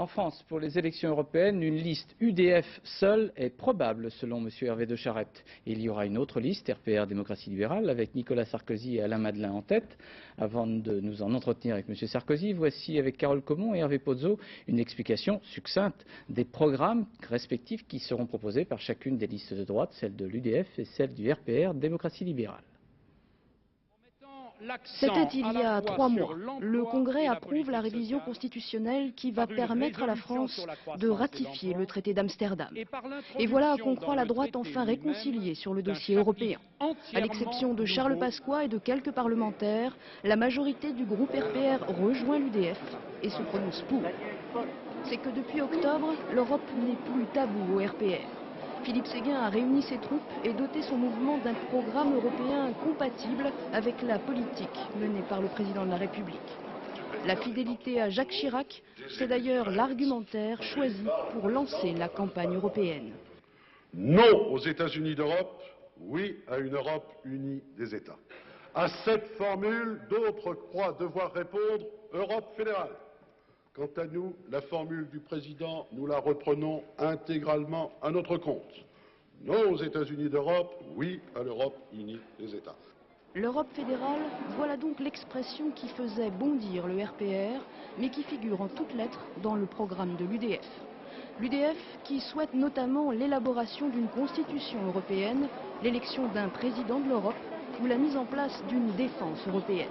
En France, pour les élections européennes, une liste UDF seule est probable, selon M. Hervé de Charette. Il y aura une autre liste, RPR Démocratie Libérale, avec Nicolas Sarkozy et Alain Madelin en tête. Avant de nous en entretenir avec M. Sarkozy, voici avec Carole Comon et Hervé Pozzo une explication succincte des programmes respectifs qui seront proposés par chacune des listes de droite, celle de l'UDF et celle du RPR Démocratie Libérale. C'était il y a 3 mois. Le Congrès approuve la révision constitutionnelle qui va permettre à la France de ratifier le traité d'Amsterdam. Et voilà qu'on croit la droite enfin réconciliée sur le dossier européen. À l'exception de Charles Pasqua et de quelques parlementaires, la majorité du groupe RPR rejoint l'UDF et se prononce pour. C'est que depuis octobre, l'Europe n'est plus tabou au RPR. Philippe Séguin a réuni ses troupes et doté son mouvement d'un programme européen compatible avec la politique menée par le président de la République. La fidélité à Jacques Chirac, c'est d'ailleurs l'argumentaire choisi pour lancer la campagne européenne. Non aux États-Unis d'Europe, oui à une Europe unie des États. À cette formule, d'autres croient devoir répondre Europe fédérale. Quant à nous, la formule du président, nous la reprenons intégralement à notre compte. Non aux États-Unis d'Europe, oui à l'Europe unie des États. L'Europe fédérale, voilà donc l'expression qui faisait bondir le RPR, mais qui figure en toutes lettres dans le programme de l'UDF. L'UDF qui souhaite notamment l'élaboration d'une constitution européenne, l'élection d'un président de l'Europe ou la mise en place d'une défense européenne.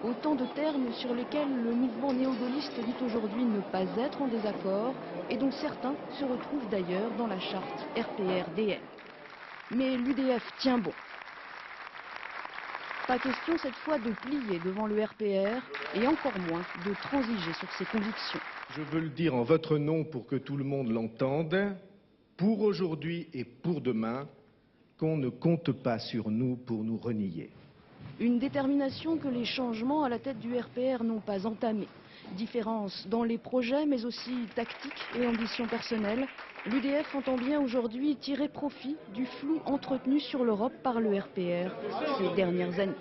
Autant de termes sur lesquels le mouvement néo-gaulliste dit aujourd'hui ne pas être en désaccord et dont certains se retrouvent d'ailleurs dans la charte RPR-DL. Mais l'UDF tient bon. Pas question cette fois de plier devant le RPR et encore moins de transiger sur ses convictions. Je veux le dire en votre nom pour que tout le monde l'entende, pour aujourd'hui et pour demain, qu'on ne compte pas sur nous pour nous renier. Une détermination que les changements à la tête du RPR n'ont pas entamée. Différence dans les projets, mais aussi tactique et ambition personnelle. L'UDF entend bien aujourd'hui tirer profit du flou entretenu sur l'Europe par le RPR ces dernières années.